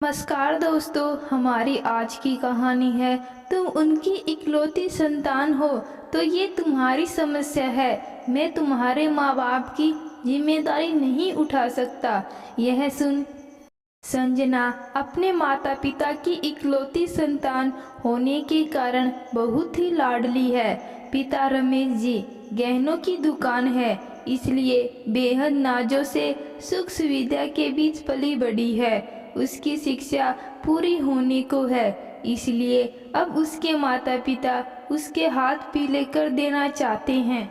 नमस्कार दोस्तों, हमारी आज की कहानी है तुम उनकी इकलौती संतान हो तो ये तुम्हारी समस्या है। मैं तुम्हारे माँ बाप की जिम्मेदारी नहीं उठा सकता। यह सुन संजना अपने माता पिता की इकलौती संतान होने के कारण बहुत ही लाडली है। पिता रमेश जी गहनों की दुकान है, इसलिए बेहद नाजों से सुख सुविधा के बीच पली बड़ी है। उसकी शिक्षा पूरी होने को है, इसलिए अब उसके माता पिता उसके हाथ पीले कर देना चाहते हैं।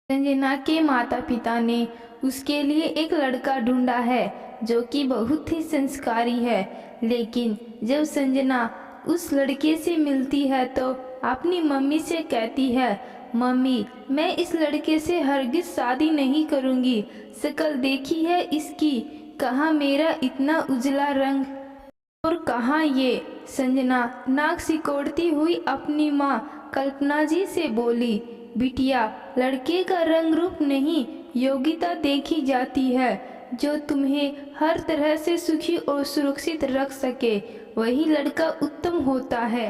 संजना के माता पिता ने उसके लिए एक लड़का ढूंढा है जो कि बहुत ही संस्कारी है। लेकिन जब संजना उस लड़के से मिलती है तो अपनी मम्मी से कहती है, मम्मी मैं इस लड़के से हरगिज शादी नहीं करूँगी। शक्ल देखी है इसकी, कहाँ मेरा इतना उजला रंग और कहाँ ये। संजना नाक सिकोड़ती हुई अपनी माँ कल्पना जी से बोली, बिटिया लड़के का रंग रूप नहीं योग्यता देखी जाती है। जो तुम्हें हर तरह से सुखी और सुरक्षित रख सके वही लड़का उत्तम होता है।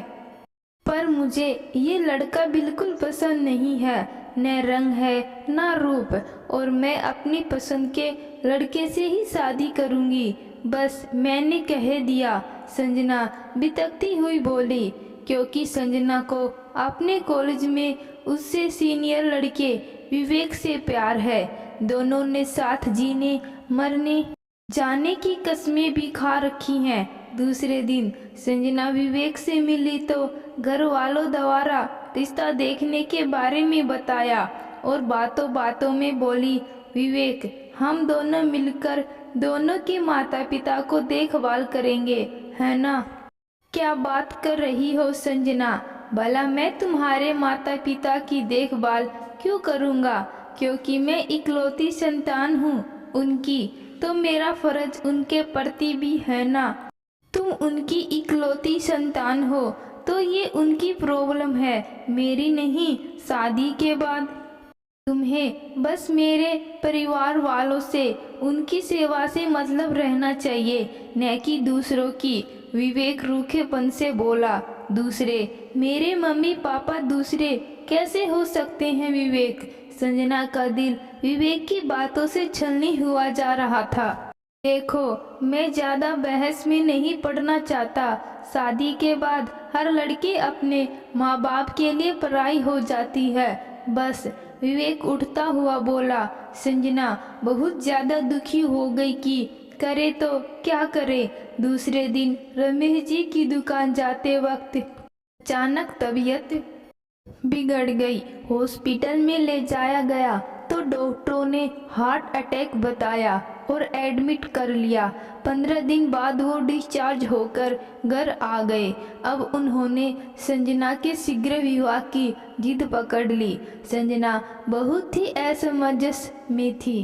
पर मुझे ये लड़का बिल्कुल पसंद नहीं है, न रंग है न रूप, और मैं अपनी पसंद के लड़के से ही शादी करूंगी। बस मैंने कह दिया, संजना बितकती हुई बोली, क्योंकि संजना को अपने कॉलेज में उससे सीनियर लड़के विवेक से प्यार है। दोनों ने साथ जीने मरने जाने की कस्में भी खा रखी हैं। दूसरे दिन संजना विवेक से मिली तो घर वालों द्वारा रिश्ता देखने के बारे में बताया और बातों बातों में बोली, विवेक हम दोनों मिलकर दोनों के माता पिता को देखभाल करेंगे, है ना। क्या बात कर रही हो संजना, भला मैं तुम्हारे माता पिता की देखभाल क्यों करूँगा? क्योंकि मैं इकलौती संतान हूँ उनकी, तो मेरा फर्ज उनके प्रति भी है ना। तुम उनकी इकलौती संतान हो तो ये उनकी प्रॉब्लम है, मेरी नहीं। शादी के बाद तुम्हें बस मेरे परिवार वालों से उनकी सेवा से मतलब रहना चाहिए, न कि दूसरों की। विवेक रूखेपन से बोला, दूसरे? मेरे मम्मी पापा दूसरे कैसे हो सकते हैं विवेक? संजना का दिल विवेक की बातों से छलनी हुआ जा रहा था। देखो मैं ज़्यादा बहस में नहीं पड़ना चाहता। शादी के बाद हर लड़की अपने माँ बाप के लिए पराई हो जाती है, बस। विवेक उठता हुआ बोला। संजना बहुत ज़्यादा दुखी हो गई कि करे तो क्या करे। दूसरे दिन रमेश जी की दुकान जाते वक्त अचानक तबीयत बिगड़ गई। हॉस्पिटल में ले जाया गया तो डॉक्टरों ने हार्ट अटैक बताया और एडमिट कर लिया। 15 दिन बाद वो डिस्चार्ज होकर घर आ गए। अब उन्होंने संजना के शीघ्र विवाह की जिद पकड़ ली। संजना बहुत ही असमंजस में थी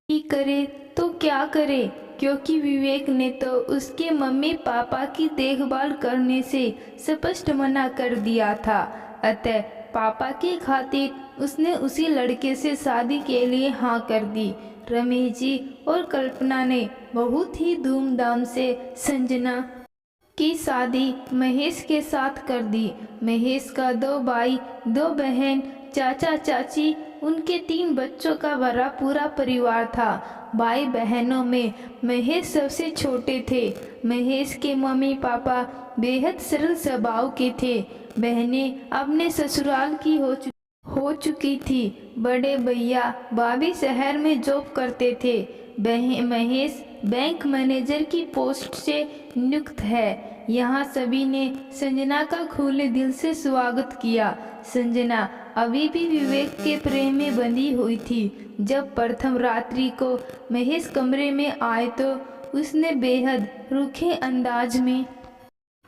कि करे तो क्या करे, क्योंकि विवेक ने तो उसके मम्मी पापा की देखभाल करने से स्पष्ट मना कर दिया था। अतः पापा की खातिर उसने उसी लड़के से शादी के लिए हाँ कर दी। रमेश जी और कल्पना ने बहुत ही धूमधाम से संजना की शादी महेश के साथ कर दी। महेश का 2 भाई 2 बहन, चाचा चाची, उनके 3 बच्चों का भरा पूरा परिवार था। भाई बहनों में महेश सबसे छोटे थे। महेश के मम्मी पापा बेहद सरल स्वभाव के थे। बहनें अपने ससुराल की हो चुकी थी। बड़े भैया भाभी शहर में जॉब करते थे। महेश बैंक मैनेजर की पोस्ट से नियुक्त है। यहाँ सभी ने संजना का खुले दिल से स्वागत किया। संजना अभी भी विवेक के प्रेम में बंधी हुई थी। जब प्रथम रात्रि को महेश कमरे में आए तो उसने बेहद रूखे अंदाज में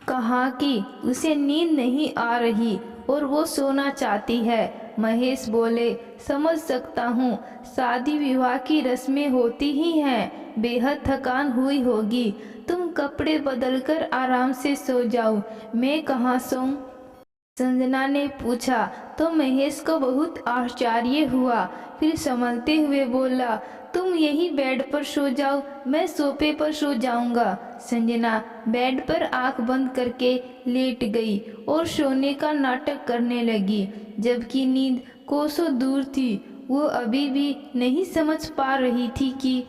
कहा कि उसे नींद नहीं आ रही और वो सोना चाहती है। महेश बोले, समझ सकता हूँ, शादी विवाह की रस्में होती ही हैं, बेहद थकान हुई होगी। तुम कपड़े बदलकर आराम से सो जाओ, मैं कहाँ सोऊं? संजना ने पूछा तो तो महेश को बहुत आश्चर्य हुआ। फिर संभलते हुए बोला, तुम यही बेड पर सो जाओ, मैं सोफे पर सो जाऊंगा। संजना बेड पर आंख बंद करके लेट गई और सोने का नाटक करने लगी, जबकि नींद कोसों दूर थी। वो अभी भी नहीं समझ पा रही थी कि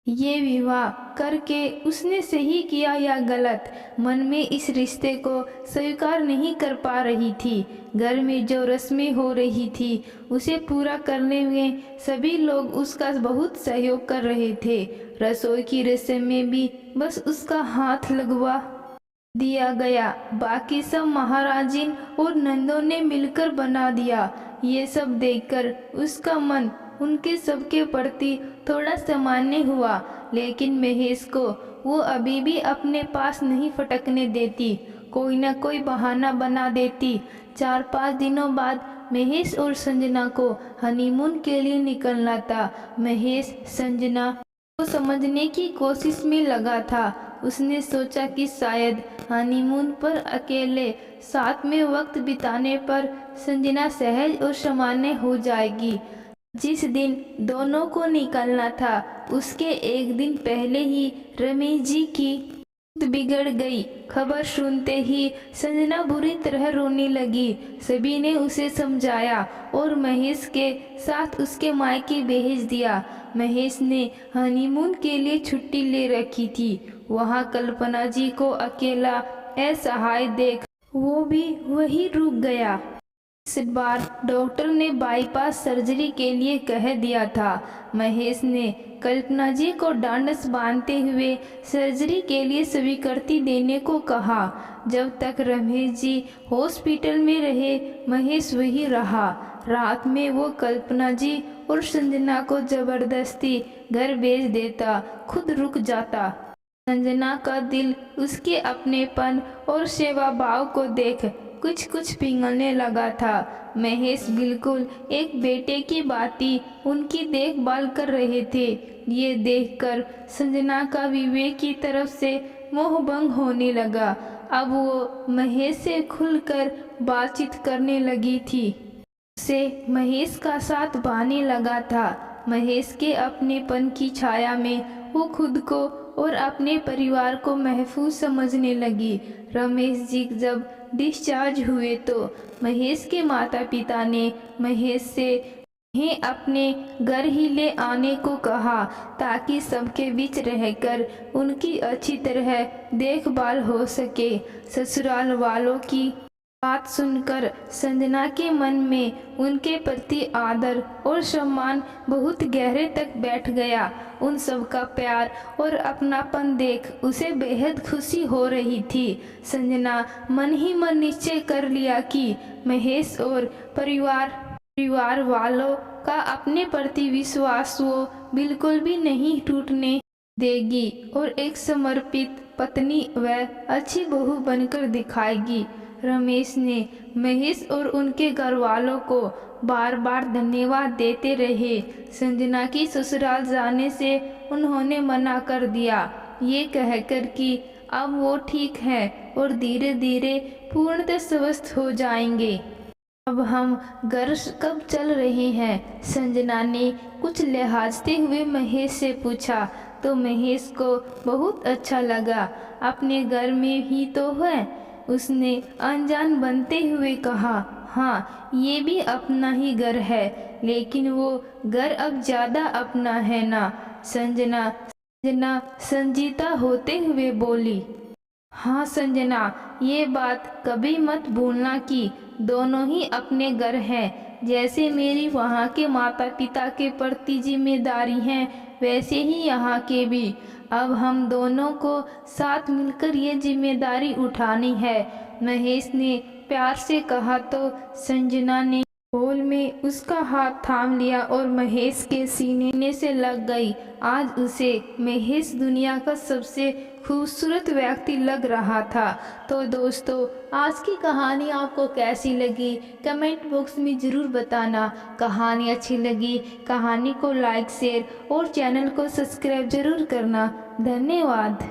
ये विवाह करके उसने सही किया या गलत। मन में इस रिश्ते को स्वीकार नहीं कर पा रही थी। घर में जो रस्में हो रही थी उसे पूरा करने में सभी लोग उसका बहुत सहयोग कर रहे थे। रसोई की रस्म में भी बस उसका हाथ लगवा दिया गया, बाकी सब महाराजिन और नंदों ने मिलकर बना दिया। ये सब देखकर उसका मन उनके सबके प्रति थोड़ा सामान्य हुआ, लेकिन महेश को वो अभी भी अपने पास नहीं फटकने देती। कोई ना कोई बहाना बना देती। 4-5 दिनों बाद महेश और संजना को हनीमून के लिए निकलना था। महेश संजना को समझने की कोशिश में लगा था। उसने सोचा कि शायद हनीमून पर अकेले साथ में वक्त बिताने पर संजना सहज और सामान्य हो जाएगी। जिस दिन दोनों को निकलना था उसके एक दिन पहले ही रमेश जी की तबीयत बिगड़ गई। खबर सुनते ही संजना बुरी तरह रोने लगी। सभी ने उसे समझाया और महेश के साथ उसके मायके भेज दिया। महेश ने हनीमून के लिए छुट्टी ले रखी थी। वहाँ कल्पना जी को अकेला असहाय देख वो भी वही रुक गया। इस बार डॉक्टर ने बाईपास सर्जरी के लिए कह दिया था। महेश ने कल्पना जी को ढांढस बांधते हुए सर्जरी के लिए स्वीकृति देने को कहा। जब तक रमेश जी हॉस्पिटल में रहे महेश वही रहा। रात में वो कल्पना जी और संजना को जबरदस्ती घर भेज देता, खुद रुक जाता। संजना का दिल उसके अपनेपन और सेवा भाव को देख कुछ पिघलने लगा था। महेश बिल्कुल एक बेटे की भांति उनकी देखभाल कर रहे थे। ये देखकर संजना का विवेक की तरफ से मोह भंग होने लगा। अब वो महेश से खुलकर बातचीत करने लगी थी। उसे महेश का साथ भाने लगा था। महेश के अपनेपन की छाया में वो खुद को और अपने परिवार को महफूज समझने लगी। रमेश जी जब डिस्चार्ज हुए तो महेश के माता पिता ने महेश से उन्हें अपने घर ही ले आने को कहा, ताकि सबके बीच रहकर उनकी अच्छी तरह देखभाल हो सके। ससुराल वालों की बात सुनकर संजना के मन में उनके प्रति आदर और सम्मान बहुत गहरे तक बैठ गया। उन सब का प्यार और अपनापन देख उसे बेहद खुशी हो रही थी। संजना मन ही मन निश्चय कर लिया कि महेश और परिवार वालों का अपने प्रति विश्वास वो बिल्कुल भी नहीं टूटने देगी और एक समर्पित पत्नी व अच्छी बहू बनकर दिखाएगी। रमेश ने महेश और उनके घर वालों को बार बार धन्यवाद देते रहे। संजना की ससुराल जाने से उन्होंने मना कर दिया, ये कहकर कि अब वो ठीक है और धीरे धीरे पूर्णतः स्वस्थ हो जाएंगे। अब हम घर कब चल रहे हैं? संजना ने कुछ लहजाते हुए महेश से पूछा तो महेश को बहुत अच्छा लगा। अपने घर में ही तो है, उसने अनजान बनते हुए कहा। हाँ, ये भी अपना ही घर है, लेकिन वो घर अब ज़्यादा अपना है ना? संजना संजीता होते हुए बोली। हाँ संजना, ये बात कभी मत भूलना कि दोनों ही अपने घर हैं। जैसे मेरी वहाँ के माता पिता के प्रति जिम्मेदारी हैं, वैसे ही यहाँ के भी। अब हम दोनों को साथ मिलकर ये जिम्मेदारी उठानी है, महेश ने प्यार से कहा तो संजना ने बोल में उसका हाथ थाम लिया और महेश के सीने से लग गई। आज उसे महेश दुनिया का सबसे खूबसूरत व्यक्ति लग रहा था। तो दोस्तों, आज की कहानी आपको कैसी लगी कमेंट बॉक्स में ज़रूर बताना। कहानी अच्छी लगी कहानी को लाइक शेयर और चैनल को सब्सक्राइब ज़रूर करना। धन्यवाद।